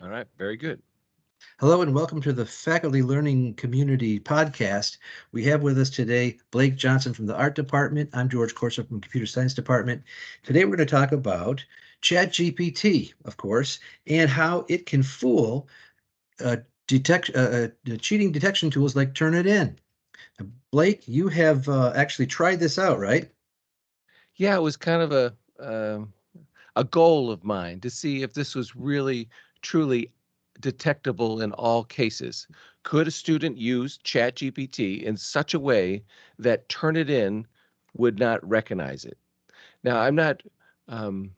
All right, very good. Hello and welcome to the Faculty Learning Community Podcast. We have with us today Blake Johnson from the Art Department. I'm George Corser from the Computer Science Department. Today we're going to talk about chatgpt, of course, and how it can fool cheating detection tools like Turnitin. Blake, you have actually tried this out, right? Yeah, it was kind of a goal of mine to see if this was really truly detectable in all cases. Could a student use ChatGPT in such a way that Turnitin would not recognize it? Now, I'm not um,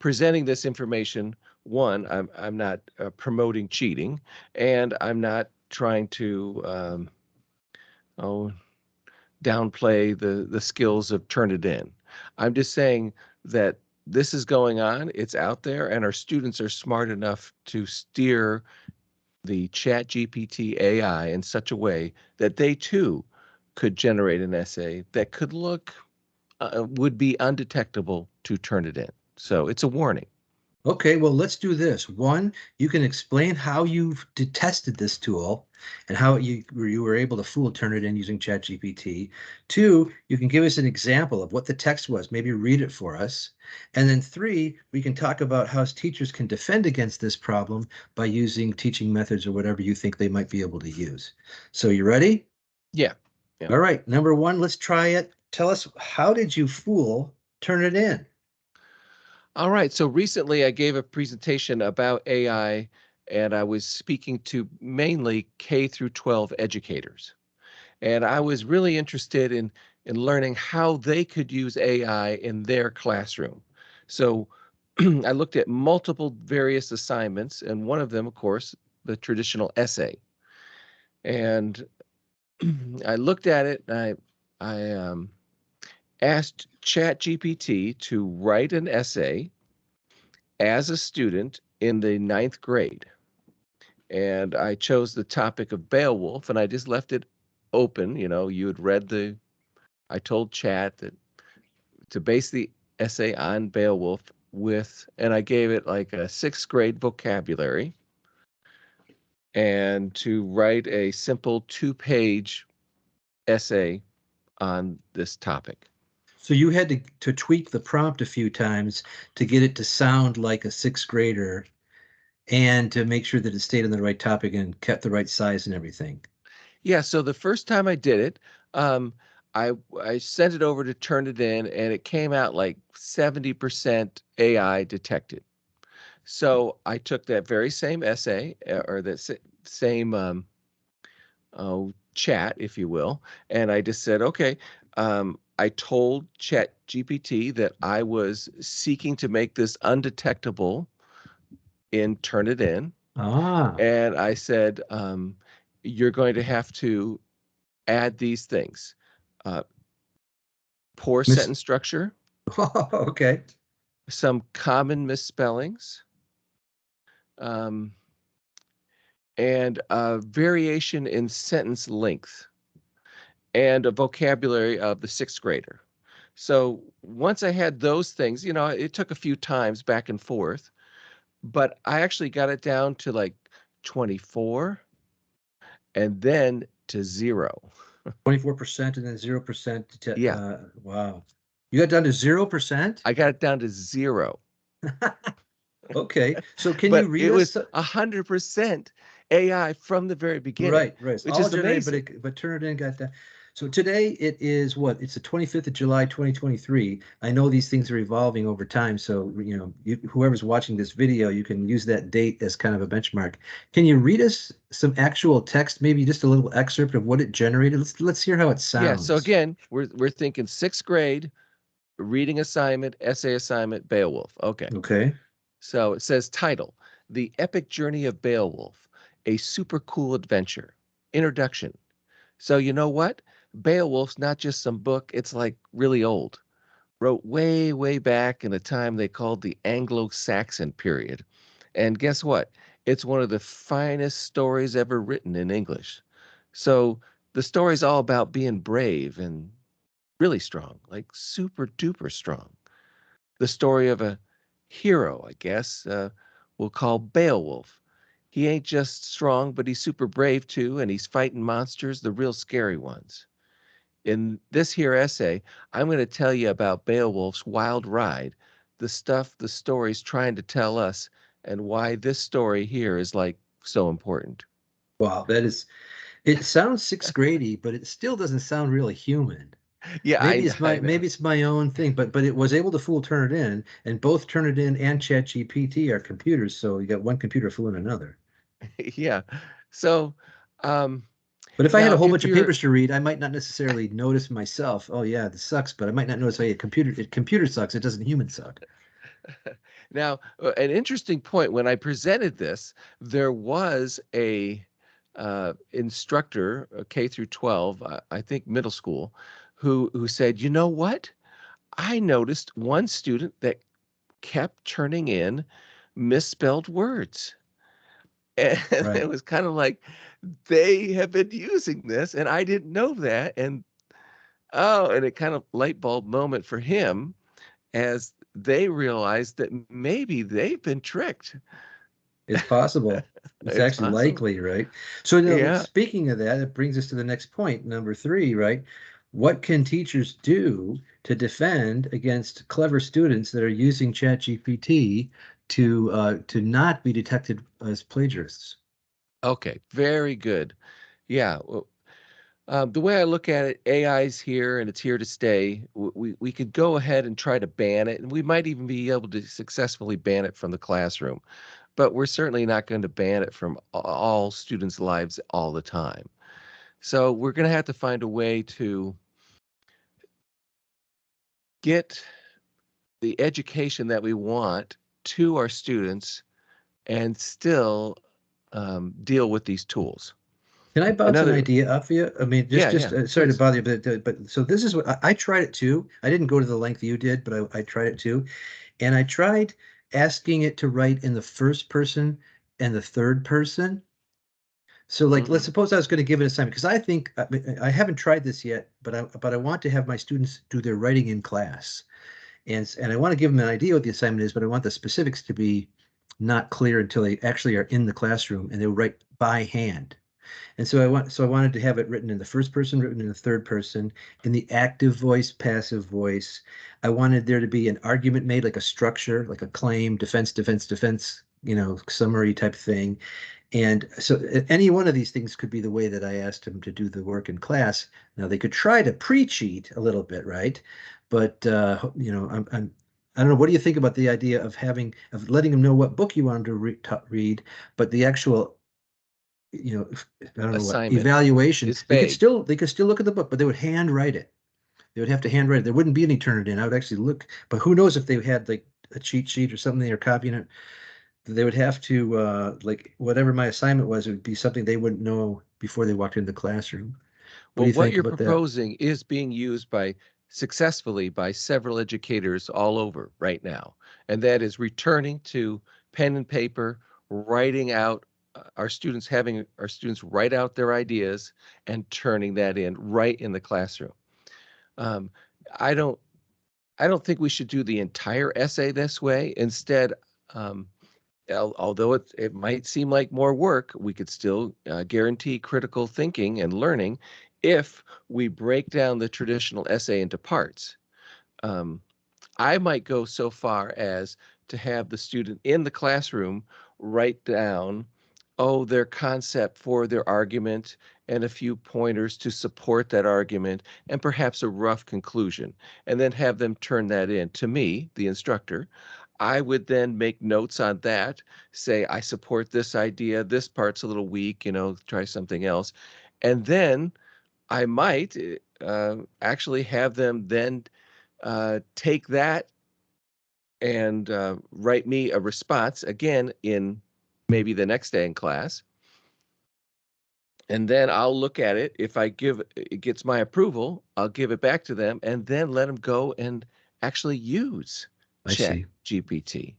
presenting this information. One, I'm not promoting cheating, and I'm not trying to oh downplay the skills of Turnitin. I'm just saying that this is going on, it's out there, and our students are smart enough to steer the ChatGPT AI in such a way that they too could generate an essay that could look would be undetectable to Turnitin. So it's a warning. Okay, well, let's do this. One, you can explain how you've tested this tool and how you were able to fool Turnitin using ChatGPT. Two, you can give us an example of what the text was, maybe read it for us. And then three, we can talk about how teachers can defend against this problem by using teaching methods or whatever you think they might be able to use. So you ready? Yeah. Yeah. All right, number one, let's try it. Tell us, how did you fool Turnitin? All right. So recently I gave a presentation about AI and I was speaking to mainly K through 12 educators. And I was really interested in learning how they could use AI in their classroom. So I looked at multiple various assignments, and one of them, of course, the traditional essay. And I looked at it, and I asked ChatGPT to write an essay as a student in the ninth grade. And I chose the topic of Beowulf, and I just left it open. You know, you had read the I told Chat that to base the essay on Beowulf and I gave it like a sixth grade vocabulary and to write a simple 2-page essay on this topic. So you had to tweak the prompt a few times to get it to sound like a sixth grader and to make sure that it stayed on the right topic and kept the right size and everything. Yeah, so the first time I did it, um, I sent it over to Turnitin, and it came out like 70% AI detected. So I took that very same essay or that same chat, if you will, and I just said, okay. I told Chat GPT that I was seeking to make this undetectable in Turnitin, Ah, and I said, you're going to have to add these things: uh, poor Miss. sentence structure, Okay. some common misspellings, um, and a variation in sentence length, and a vocabulary of the sixth grader. So once I had those things, it took a few times back and forth, but I actually got it down to like 24 and then to 0. 24% and then 0%. Yeah, Wow. You got down to 0%? I got it down to 0. Okay. So can you But read it us? was 100% AI from the very beginning, Right, right. It's which all is generated, amazing. but Turnitin got that. So today it is what? It's the 25th of July, 2023. I know these things are evolving over time, so whoever's watching this video, you can use that date as kind of a benchmark. Can you read us some actual text, maybe just a little excerpt of what it generated? Let's hear how it Yeah, so sounds. again, we're thinking 6th grade reading assignment, essay assignment, Beowulf. Okay. Okay. So it says title: The Epic Journey of Beowulf, a super cool adventure. Introduction. So you know what? Beowulf's not just some book, it's like really old. Wrote way, way back in a time they called the Anglo-Saxon period. And guess what? It's one of the finest stories ever written in English. So the story's all about being brave and really strong, like super duper strong. The story of a hero, I guess, we'll call Beowulf, He ain't just strong, but he's super brave too, and he's fighting monsters, the real scary ones. In this here essay, I'm going to tell you about Beowulf's wild ride, the stuff the story's trying to tell us, and why this story here is like so important. Wow, that is, it sounds sixth gradey, but it still doesn't sound really human. Yeah, I know. Maybe it's my own thing, but it was able to fool Turnitin, and both Turnitin and ChatGPT are computers, so you got one computer fooling another. Yeah. So, um, But if I had a now whole if bunch of you're papers to read, I might not necessarily notice myself. Oh yeah, this sucks, but I might not notice. Hey, computer sucks. It doesn't human suck. now an interesting point when I presented this, there was a instructor, K through 12, I think middle school, who said, "You know what? I noticed one student that kept turning in misspelled words." And Right. it was kind of like they have been using this and I didn't know that. And oh, and it kind of light bulb moment for him as they realized that maybe they've been tricked. It's possible. It's It's actually possible. likely, right? So now, Yeah. speaking of that, it brings us to the next point, number three, right? What can teachers do to defend against clever students that are using ChatGPT to not be detected as plagiarists? Okay. Very good. Yeah. Well, the way I look at it, AI's here and it's here to stay. We could go ahead and try to ban it, and we might even be able to successfully ban it from the classroom. But we're certainly not going to ban it from all students' lives all the time. So we're going to have to find a way to get the education that we want to our students and still deal with these tools. Can I bounce an Another, idea off you? I mean, yeah, just yeah, sorry to please. bother you, but so this is what I tried it too. I didn't go to the length you did, but I tried it too. And I tried asking it to write in the first person and the third person. So like, let's Hmm. suppose I was going to give it an assignment because I think I haven't tried this yet, but I want to have my students do their writing in class, and I want to give them an idea what the assignment is, but I want the specifics to be not clear until they actually are in the classroom and they write by hand. And so I wanted to have it written in the first person, written in the third person, in the active voice, passive voice. I wanted there to be an argument made, like a structure, like a claim, defense, defense, defense, summary type thing. And so any one of these things could be the way that I asked them to do the work in class. Now they could try to pre-cheat a little bit, right? But I don't know. What do you think about the idea of letting them know what book you want them to read, but the actual I don't know what Assignment evaluation, is vague. they could still look at the book, but they would handwrite it. They would have to handwrite it. There wouldn't be any Turnitin. I would actually look, but who knows if they had like a cheat sheet or something they were copying it. They would have to like whatever my assignment was, it would be something they wouldn't know before they walked into the classroom. What do Well, you what think you're about that? proposing is being used by successfully by several educators all over right now. And that is returning to pen and paper, writing out our students having our students write out their ideas and turning that in right in the classroom. Um, I don't I don't think we should do the entire essay this way. Instead, um, although it might seem like more work, we could still guarantee critical thinking and learning if we break down the traditional essay into parts. Um, I might go so far as to have the student in the classroom write down, oh, their concept for their argument and a few pointers to support that argument and perhaps a rough conclusion, and then have them turn that in to me, the instructor. I would then make notes on that, say, I support this idea, this part's a little weak, try something else. And then I might actually have them then take that and write me a response again in maybe the next day in class. And then I'll look at it. If it gets my approval, I'll give it back to them and then let them go and actually use I Chat see. GPT.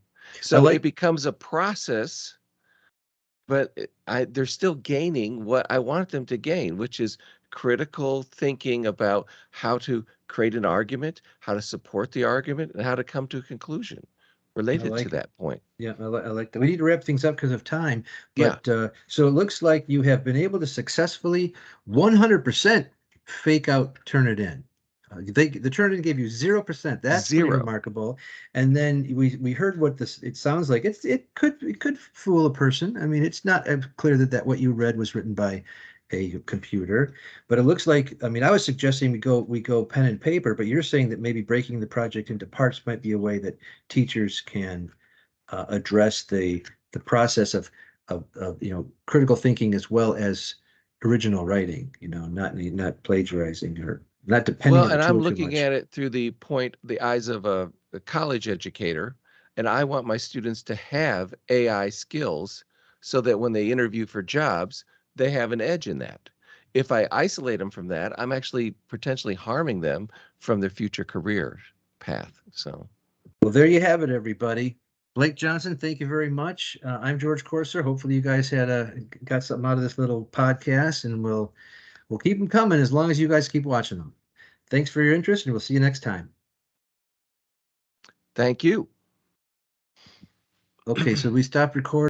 I So it like becomes a process, but they're still gaining what I want them to gain, which is critical thinking about how to create an argument, how to support the argument, and how to come to a conclusion. I related to like it. that point. Yeah, I like that. We need to wrap things up because of time, Yeah, but so it looks like you have been able to successfully 100% fake out Turnitin. The Turnitin gave you 0%. That's pretty 0. remarkable. And then we heard what this. It sounds like it could fool a person. I mean, it's not clear that what you read was written by a computer, but it looks like. I mean, I was suggesting we go pen and paper, but you're saying that maybe breaking the project into parts might be a way that teachers can address the process of critical thinking as well as original writing. Not plagiarizing or not depending Well, on the and I'm tool too looking much. at it through the eyes of a college educator, and I want my students to have AI skills so that when they interview for jobs, they have an edge in that. If I isolate them from that, I'm actually potentially harming them from their future career path. So, Well, there you have it, everybody. Blake Johnson, thank you very much. I'm George Corser. Hopefully, you guys got something out of this little podcast, and we'll keep them coming as long as you guys keep watching them. Thanks for your interest, and we'll see you next time. thank you. Okay, so we stopped recording.